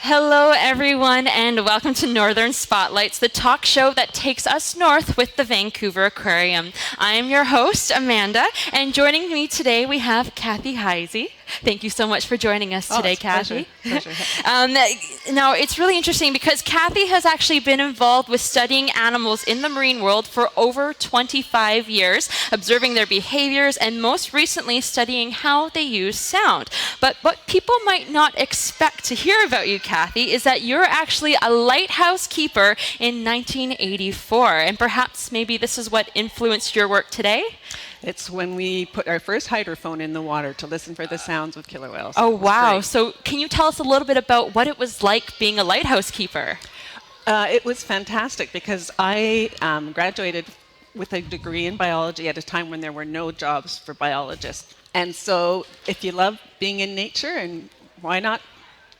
Hello, everyone, and welcome to Northern Spotlights, the talk show that takes us north with the Vancouver Aquarium. I am your host, Amanda, and joining me today we have Kathy Heise. Thank you so much for joining us today, Kathy. Pleasure. Now, it's really interesting because Kathy has actually been involved with studying animals in the marine world for over 25 years, observing their behaviors, and most recently studying how they use sound. But what people might not expect to hear about you, Kathy, is that you're actually a lighthouse keeper in 1984. And perhaps maybe this is what influenced your work today? It's when we put our first hydrophone in the water to listen for the sounds of killer whales. Oh, wow. So can you tell us a little bit about what it was like being a lighthouse keeper? It was fantastic because I graduated with a degree in biology at a time when there were no jobs for biologists. And so if you love being in nature, and why not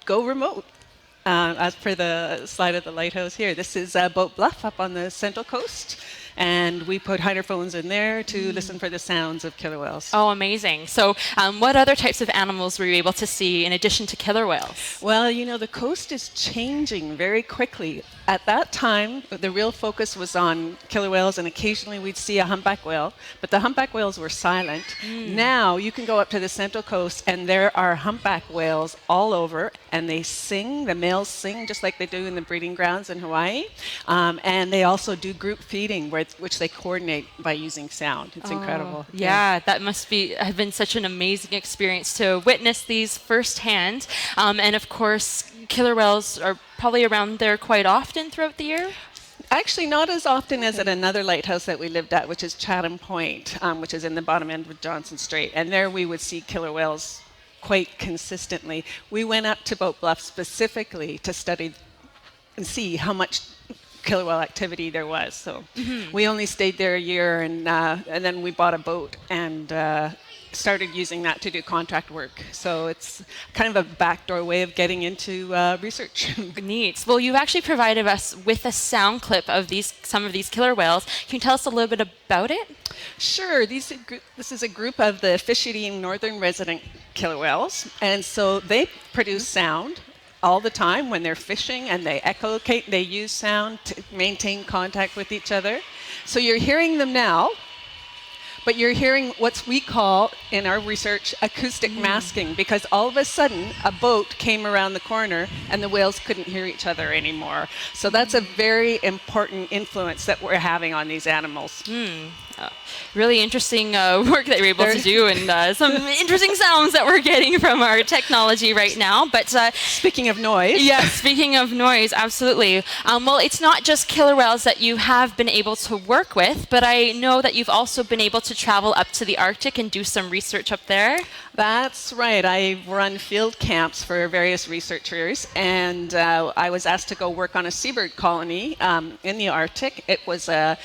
go remote? As per the slide of the lighthouse here, this is Boat Bluff up on the Central Coast. And we put hydrophones in there to listen for the sounds of killer whales. Oh, amazing. So what other types of animals were you able to see in addition to killer whales? Well, you know, the coast is changing very quickly. At that time, the real focus was on killer whales, and occasionally we'd see a humpback whale, but the humpback whales were silent. Now you can go up to the Central Coast and there are humpback whales all over, and they sing, the males sing just like they do in the breeding grounds in Hawaii. And they also do group feeding, which they coordinate by using sound. It's incredible. Yeah, that must have been such an amazing experience to witness these firsthand. And of course, killer whales are probably around there quite often throughout the year? Actually, not as often as at another lighthouse that we lived at, which is Chatham Point, which is in the bottom end of Johnson Strait. And there we would see killer whales quite consistently. We went up to Boat Bluff specifically to study and see how much killer whale activity there was. So we only stayed there a year, and then we bought a boat and started using that to do contract work. So it's kind of a backdoor way of getting into research. Neat. Well, you've actually provided us with a sound clip of some of these killer whales. Can you tell us a little bit about it? Sure. This is a group of the fish-eating northern resident killer whales, and so they produce sound all the time when they're fishing, and they echolocate. They use sound to maintain contact with each other. So you're hearing them now, but you're hearing what we call in our research acoustic masking, because all of a sudden a boat came around the corner and the whales couldn't hear each other anymore. So that's a very important influence that we're having on these animals. Really interesting work that you're able to do, and some interesting sounds that we're getting from our technology right now. But speaking of noise. Yeah, speaking of noise, absolutely. Well, it's not just killer whales that you have been able to work with, but I know that you've also been able to travel up to the Arctic and do some research up there. That's right. I run field camps for various researchers, and I was asked to go work on a seabird colony in the Arctic. It was a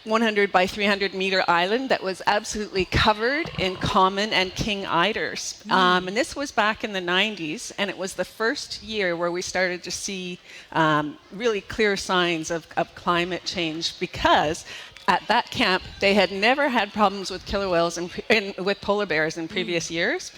100 by 300 meter island that was absolutely covered in common and king eiders. And this was back in the 90s, and it was the first year where we started to see really clear signs of climate change, because at that camp they had never had problems with killer whales and with polar bears in previous years.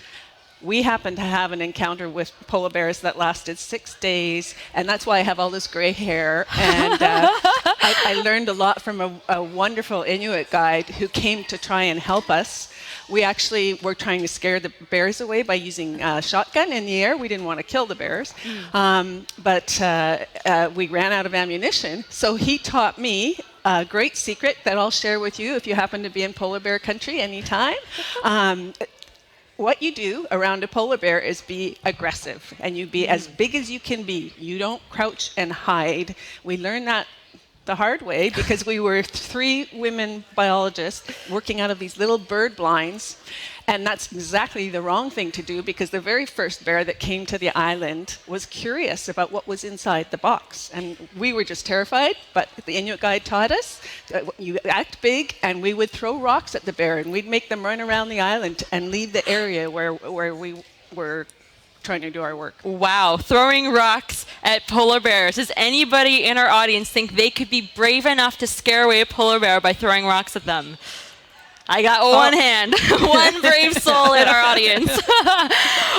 We happened to have an encounter with polar bears that lasted 6 days, and that's why I have all this gray hair. And I learned a lot from a wonderful Inuit guide who came to try and help us. We actually were trying to scare the bears away by using a shotgun in the air. We didn't want to kill the bears, but we ran out of ammunition. So he taught me a great secret that I'll share with you if you happen to be in polar bear country anytime. What you do around a polar bear is be aggressive, and you be as big as you can be. You don't crouch and hide. We learned that the hard way because we were 3 women biologists working out of these little bird blinds, and that's exactly the wrong thing to do, because the very first bear that came to the island was curious about what was inside the box, and we were just terrified. But the Inuit guide taught us that you act big, and we would throw rocks at the bear, and we'd make them run around the island and leave the area where we were trying to do our work. Wow, throwing rocks at polar bears. Does anybody in our audience think they could be brave enough to scare away a polar bear by throwing rocks at them? I got one hand, one brave soul in our audience.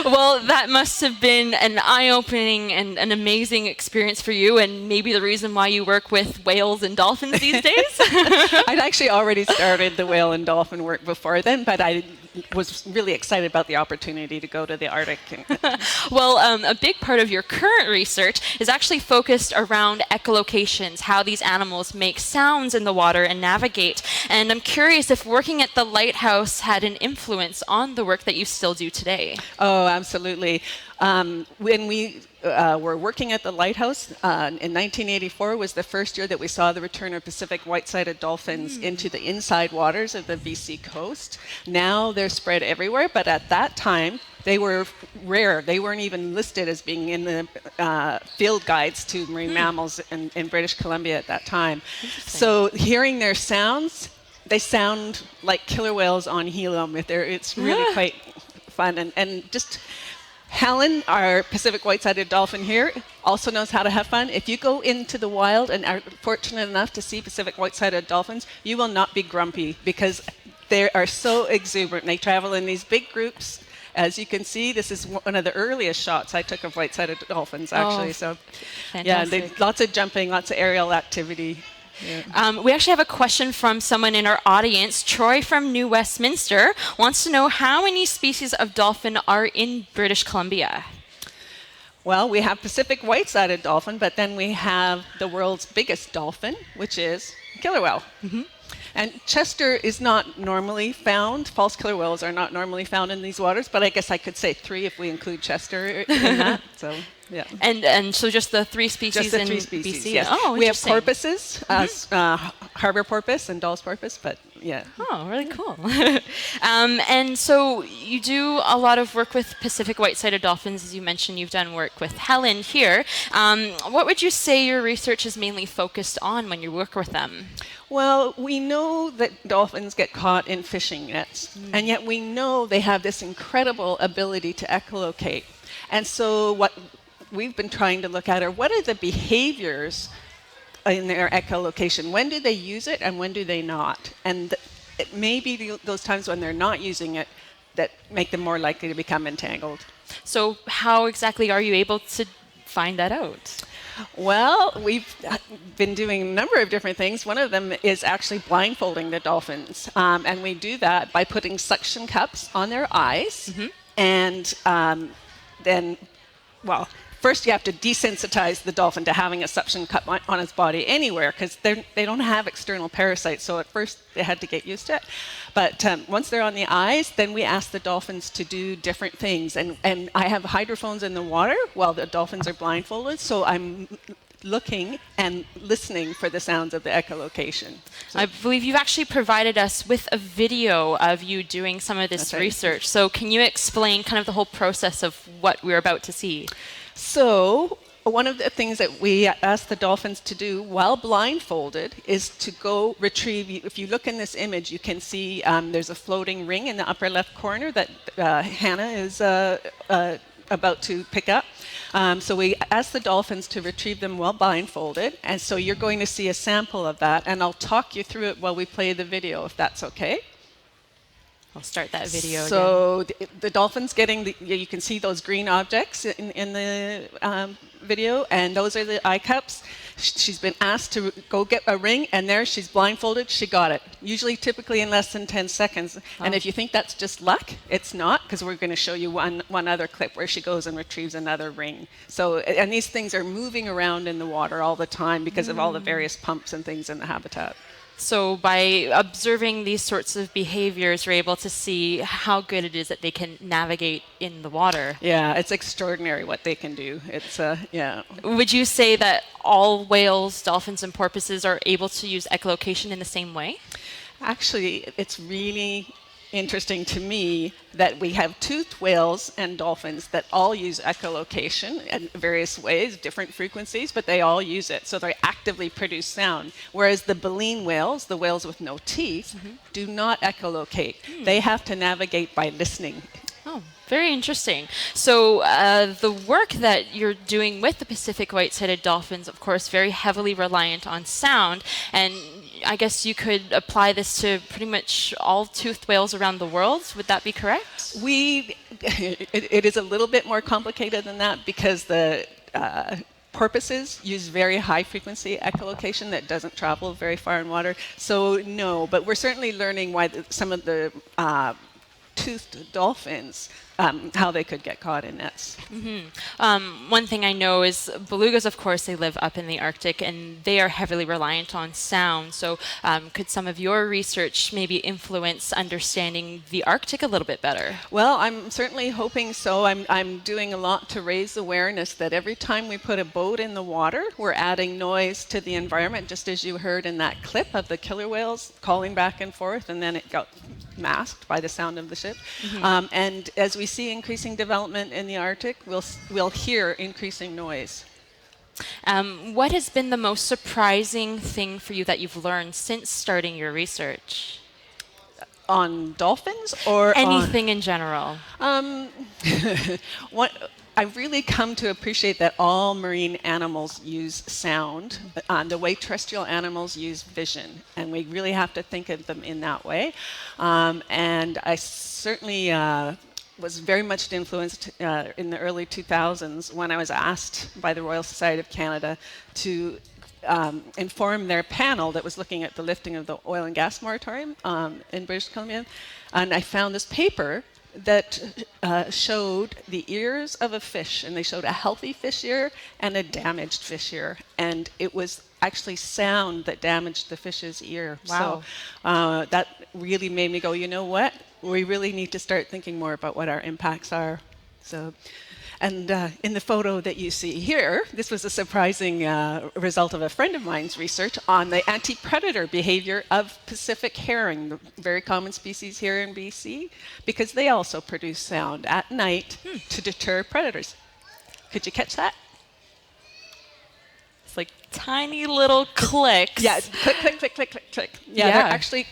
Well, that must have been an eye-opening and an amazing experience for you, and maybe the reason why you work with whales and dolphins these days. I'd actually already started the whale and dolphin work before then, but I was really excited about the opportunity to go to the Arctic. Well, a big part of your current research is actually focused around echolocations, how these animals make sounds in the water and navigate. And I'm curious if working at the Lighthouse had an influence on the work that you still do today. Oh, absolutely. When we were working at the Lighthouse in 1984 was the first year that we saw the return of Pacific white-sided dolphins into the inside waters of the BC coast. Now they're spread everywhere, but at that time they were rare. They weren't even listed as being in the field guides to marine mammals in British Columbia at that time. So hearing their sounds, they sound like killer whales on helium. It's really quite fun. And just Helen, our Pacific white-sided dolphin here, also knows how to have fun. If you go into the wild and are fortunate enough to see Pacific white-sided dolphins, you will not be grumpy because they are so exuberant. They travel in these big groups. As you can see, this is one of the earliest shots I took of white-sided dolphins, actually. So, fantastic. lots of jumping, lots of aerial activity. Yeah. We actually have a question from someone in our audience. Troy from New Westminster wants to know how many species of dolphin are in British Columbia. Well, we have Pacific white-sided dolphin, but then we have the world's biggest dolphin, which is killer whale. Mm-hmm. And Chester is not normally found. False killer whales are not normally found in these waters, but I guess I could say 3 if we include Chester in that. So, yeah. And so just the 3 species just the in 3 species, BC? yes. Oh, we have interesting. porpoises, harbor porpoise and Dall's porpoise, but yeah. Oh, really cool. And so you do a lot of work with Pacific white-sided dolphins. As you mentioned, you've done work with Helen here. What would you say your research is mainly focused on when you work with them? Well, we know that dolphins get caught in fishing nets, and yet we know they have this incredible ability to echolocate. And so what we've been trying to look at are what are the behaviors in their echolocation? When do they use it and when do they not? And it may be those times when they're not using it that make them more likely to become entangled. So how exactly are you able to find that out? Well, we've been doing a number of different things. One of them is actually blindfolding the dolphins. And we do that by putting suction cups on their eyes. Mm-hmm. And then, well, first you have to desensitize the dolphin to having a suction cup on its body anywhere because they don't have external parasites. So at first they had to get used to it. But once they're on the eyes, then we ask the dolphins to do different things. And I have hydrophones in the water while the dolphins are blindfolded. So I'm looking and listening for the sounds of the echolocation. So I believe you've actually provided us with a video of you doing some of this research. So can you explain kind of the whole process of what we're about to see? So one of the things that we ask the dolphins to do while blindfolded is to go retrieve. If you look in this image, you can see there's a floating ring in the upper left corner that Hannah is about to pick up. So we ask the dolphins to retrieve them while blindfolded. And so you're going to see a sample of that. And I'll talk you through it while we play the video, if that's okay. I'll start that video so again. The dolphin's getting, you can see those green objects in the video, and those are the eye cups. She's been asked to go get a ring, and there she's blindfolded. She got it, usually typically in less than 10 seconds. Oh. And if you think that's just luck, it's not, because we're going to show you one other clip where she goes and retrieves another ring. So, and these things are moving around in the water all the time because of all the various pumps and things in the habitat. So by observing these sorts of behaviors, you're able to see how good it is that they can navigate in the water. Yeah, it's extraordinary what they can do. It's, yeah. Would you say that all whales, dolphins, and porpoises are able to use echolocation in the same way? Actually, it's really interesting to me that we have toothed whales and dolphins that all use echolocation in various ways, different frequencies, but they all use it. So they actively produce sound. Whereas the baleen whales, the whales with no teeth, do not echolocate. They have to navigate by listening. Oh, very interesting. So the work that you're doing with the Pacific white-sided dolphins, of course, very heavily reliant on sound. And I guess you could apply this to pretty much all toothed whales around the world. Would that be correct? It is a little bit more complicated than that because the porpoises use very high frequency echolocation that doesn't travel very far in water. So no, but we're certainly learning why some of the toothed dolphins, how they could get caught in nets. One thing I know is belugas, of course, they live up in the Arctic and they are heavily reliant on sound. So could some of your research maybe influence understanding the Arctic a little bit better? Well, I'm certainly hoping so. I'm doing a lot to raise awareness that every time we put a boat in the water, we're adding noise to the environment, just as you heard in that clip of the killer whales calling back and forth, and then it got masked by the sound of the ship. And as we see increasing development in the Arctic, we'll hear increasing noise. What has been the most surprising thing for you that you've learned since starting your research? On dolphins or anything in general? I've really come to appreciate that all marine animals use sound, the way terrestrial animals use vision, and we really have to think of them in that way. And I certainly was very much influenced in the early 2000s when I was asked by the Royal Society of Canada to inform their panel that was looking at the lifting of the oil and gas moratorium in British Columbia. And I found this paper that showed the ears of a fish, and they showed a healthy fish ear and a damaged fish ear, and it was actually sound that damaged the fish's ear. Wow. So that really made me go, you know what? We really need to start thinking more about what our impacts are. So. And in the photo that you see here, this was a surprising result of a friend of mine's research on the anti-predator behavior of Pacific herring, the very common species here in BC, because they also produce sound at night to deter predators. Could you catch that? It's like tiny little clicks. Yeah, click, click, click, click, click, click. Yeah, they're actually.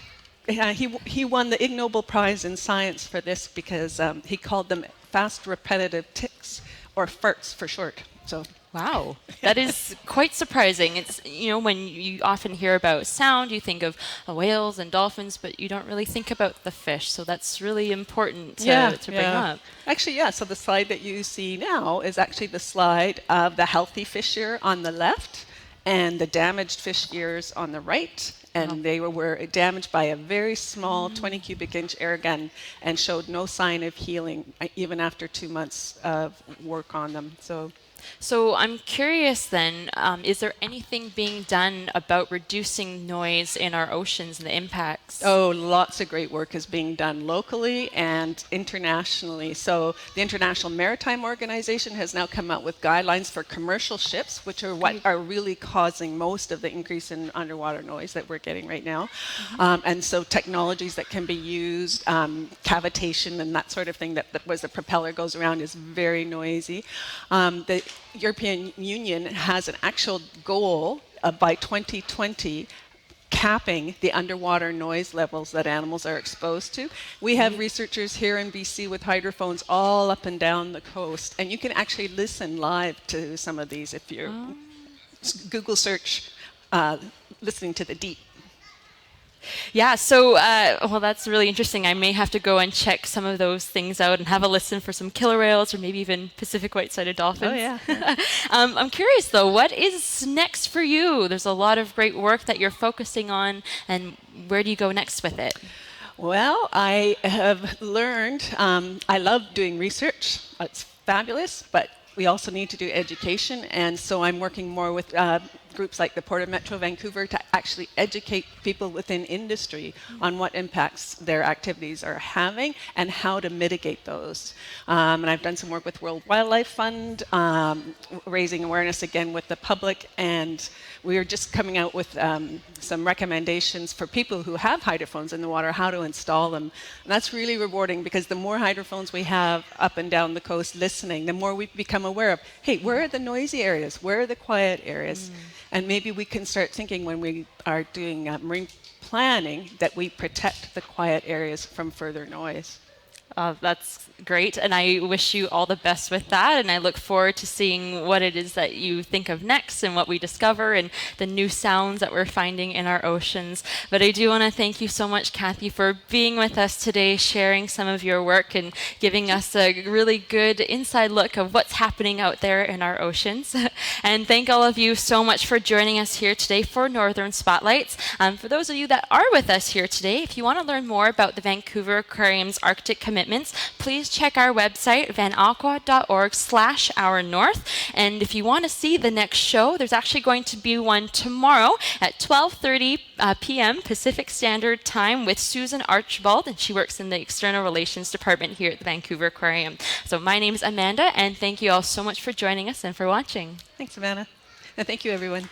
He won the Ig Nobel Prize in Science for this because he called them fast repetitive ticks, or farts for short. So wow, that is quite surprising. It's, you know, when you often hear about sound, you think of whales and dolphins, but you don't really think about the fish. So that's really important to bring up. Actually, yeah. So the slide that you see now is actually the slide of the healthy fish ear on the left and the damaged fish ears on the right. And they were damaged by a very small 20 cubic inch air gun and showed no sign of healing even after 2 months of work on them. So I'm curious then, is there anything being done about reducing noise in our oceans and the impacts? Oh, lots of great work is being done locally and internationally. So the International Maritime Organization has now come out with guidelines for commercial ships, which are what are really causing most of the increase in underwater noise that we're getting right now. And so technologies that can be used, cavitation and that sort of thing, that was the propeller goes around, is very noisy. The European Union has an actual goal by 2020 capping the underwater noise levels that animals are exposed to. We have researchers here in BC with hydrophones all up and down the coast, and you can actually listen live to some of these if you Google search listening to the deep. Yeah, so, well, that's really interesting. I may have to go and check some of those things out and have a listen for some killer whales or maybe even Pacific white-sided dolphins. Oh, yeah. I'm curious, though, what is next for you? There's a lot of great work that you're focusing on, and where do you go next with it? Well, I have learned, I love doing research. It's fabulous, but we also need to do education, and so I'm working more with groups like the Port of Metro Vancouver to actually educate people within industry on what impacts their activities are having and how to mitigate those. And I've done some work with World Wildlife Fund, raising awareness again with the public, and we are just coming out with some recommendations for people who have hydrophones in the water, how to install them. And that's really rewarding, because the more hydrophones we have up and down the coast listening, the more we become aware of, hey, where are the noisy areas? Where are the quiet areas? And maybe we can start thinking when we are doing marine planning that we protect the quiet areas from further noise. That's great, and I wish you all the best with that, and I look forward to seeing what it is that you think of next and what we discover and the new sounds that we're finding in our oceans. But I do want to thank you so much, Kathy, for being with us today, sharing some of your work and giving us a really good inside look of what's happening out there in our oceans. And thank all of you so much for joining us here today for Northern Spotlights. For those of you that are with us here today, if you want to learn more about the Vancouver Aquarium's Arctic commitments, please check our website, vanaqua.org/OurNorth. And if you want to see the next show, there's actually going to be one tomorrow at 12:30 p.m. Pacific Standard Time with Susan Archibald, and she works in the External Relations Department here at the Vancouver Aquarium. So my name's Amanda, and thank you all so much for joining us and for watching. Thanks, Savannah. And thank you, everyone.